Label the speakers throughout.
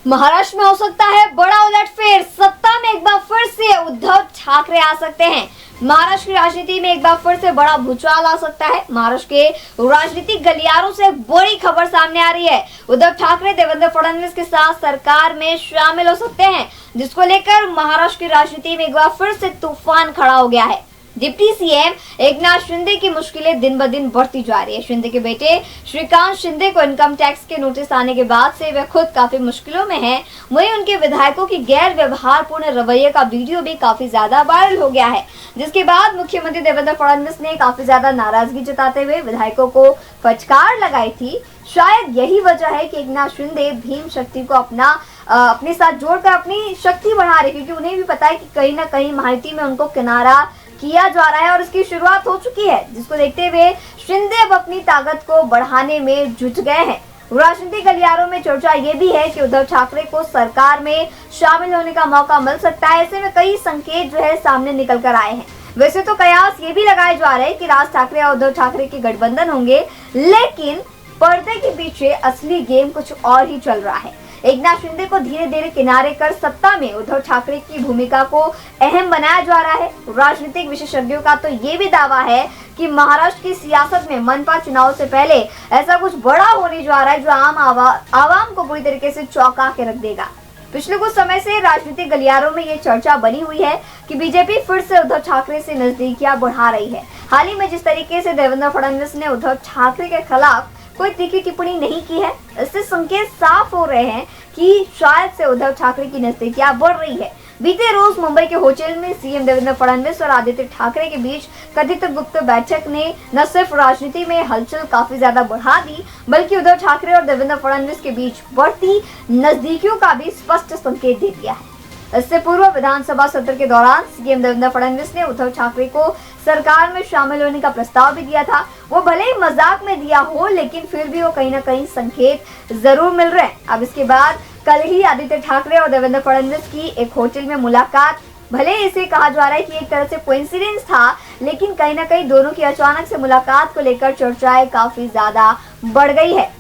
Speaker 1: महाराष्ट्र में हो सकता है बड़ा उलटफेर। सत्ता में एक बार फिर से उद्धव ठाकरे आ सकते हैं। महाराष्ट्र की राजनीति में एक बार फिर से बड़ा भूचाल आ सकता है। महाराष्ट्र के राजनीतिक गलियारों से बड़ी खबर सामने आ रही है। उद्धव ठाकरे देवेंद्र फडणवीस के साथ सरकार में शामिल हो सकते हैं, जिसको लेकर महाराष्ट्र की राजनीति में एक बार फिर से तूफान खड़ा हो गया है। डिप्टी सीएम एकनाथ शिंदे की मुश्किलें दिन ब दिन बढ़ती जा रही है। शिंदे के बेटे श्रीकांत शिंदे को इनकम टैक्स के नोटिस आने के बाद से वे खुद काफी मुश्किलों में हैं। वहीं उनके विधायकों की गैर व्यवहारपूर्ण रवैये का वीडियो भी काफी ज्यादा वायरल हो गया है, जिसके बाद मुख्यमंत्री देवेंद्र फडणवीस ने काफी ज्यादा नाराजगी जताते हुए विधायकों को फटकार लगाई थी। शायद यही वजह है कि एकनाथ शिंदे भीम शक्ति को अपने साथ जोड़कर अपनी शक्ति बढ़ा रहे, क्योंकि उन्हें भी पता है कि कहीं ना कहीं महायुति में उनको किनारा किया जा रहा है और इसकी शुरुआत हो चुकी है, जिसको देखते हुए शिंदे अब अपनी ताकत को बढ़ाने में जुट गए हैं। राजनीतिक गलियारों में चर्चा ये भी है कि उद्धव ठाकरे को सरकार में शामिल होने का मौका मिल सकता है। ऐसे में कई संकेत जो है सामने निकल कर आए हैं। वैसे तो कयास ये भी लगाए जा रहे हैं कि राज ठाकरे और उद्धव ठाकरे के गठबंधन होंगे, लेकिन पर्दे के पीछे असली गेम कुछ और ही चल रहा है। एकनाथ शिंदे को धीरे धीरे किनारे कर सत्ता में उद्धव ठाकरे की भूमिका को अहम बनाया जा रहा है। राजनीतिक विशेषज्ञों का तो ये भी दावा है कि महाराष्ट्र की सियासत में मनपा चुनाव से पहले ऐसा कुछ बड़ा होने जा रहा है जो आवाम को पूरी तरीके से चौंका के रख देगा। पिछले कुछ समय से राजनीतिक गलियारों में ये चर्चा बनी हुई है कि बीजेपी फिर से उद्धव ठाकरे से नजदीकियां बढ़ा रही है। हाल ही में जिस तरीके से देवेंद्र फडणवीस ने उद्धव ठाकरे के खिलाफ कोई तीखी टिप्पणी नहीं की है, इससे संकेत साफ हो रहे हैं कि शायद से उद्धव ठाकरे की नजदीकियां बढ़ रही है। बीते रोज मुंबई के होटल में सीएम देवेंद्र फडणवीस और आदित्य ठाकरे के बीच कथित गुप्त बैठक ने न सिर्फ राजनीति में हलचल काफी ज्यादा बढ़ा दी, बल्कि उद्धव ठाकरे और देवेंद्र फडणवीस के बीच बढ़ती नजदीकियों का भी स्पष्ट संकेत दे दिया है। इससे पूर्व विधानसभा सत्र के दौरान सीएम देवेंद्र फडणवीस ने उद्धव ठाकरे को सरकार में शामिल होने का प्रस्ताव भी दिया था। वो भले ही मजाक में दिया हो, लेकिन फिर भी वो कहीं ना कहीं संकेत जरूर मिल रहे हैं। अब इसके बाद कल ही आदित्य ठाकरे और देवेंद्र फडणवीस की एक होटल में मुलाकात, भले इसे कहा जा रहा है कि एक तरह से कोइंसिडेंस था, लेकिन कहीं ना कहीं दोनों की अचानक से मुलाकात को लेकर चर्चाएं काफी ज्यादा बढ़ गई है।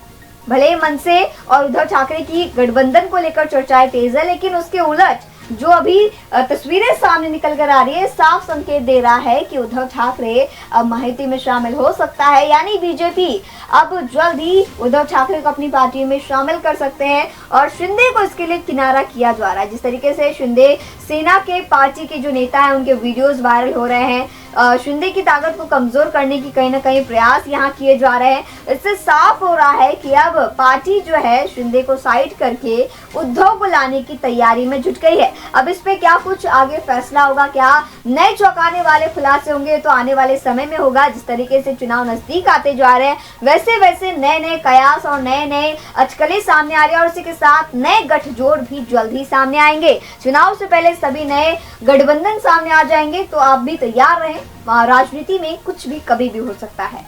Speaker 1: भले ही मनसे और उद्धव ठाकरे की गठबंधन को लेकर चर्चाएं तेज है, लेकिन उसके उलट जो अभी तस्वीरें सामने निकल कर आ रही है, साफ संकेत दे रहा है कि उद्धव ठाकरे अब महायुति में शामिल हो सकता है। यानी बीजेपी अब जल्द ही उद्धव ठाकरे को अपनी पार्टी में शामिल कर सकते हैं और शिंदे को इसके लिए किनारा किया जा रहा है। जिस तरीके से शिंदे सेना के पार्टी के जो नेता हैं, उनके वीडियोस वायरल हो रहे हैं, शिंदे की ताकत को कमजोर करने की कहीं ना कहीं प्रयास यहाँ किए जा रहे हैं। इससे साफ हो रहा है कि अब पार्टी जो है शिंदे को साइड करके उद्धव को लाने की तैयारी में जुट गई है। अब इस पे क्या कुछ आगे फैसला होगा, क्या नए चौंकाने वाले खुलासे होंगे, तो आने वाले समय में होगा। जिस तरीके से चुनाव नजदीक आते जा रहे हैं, वैसे वैसे नए नए कयास और नए नए अटकलें सामने आ रही है और उसी के साथ नए गठजोड़ भी जल्द ही सामने आएंगे। चुनाव से पहले सभी नए गठबंधन सामने आ जाएंगे, तो आप भी तैयार रहें। राजनीति में कुछ भी कभी भी हो सकता है।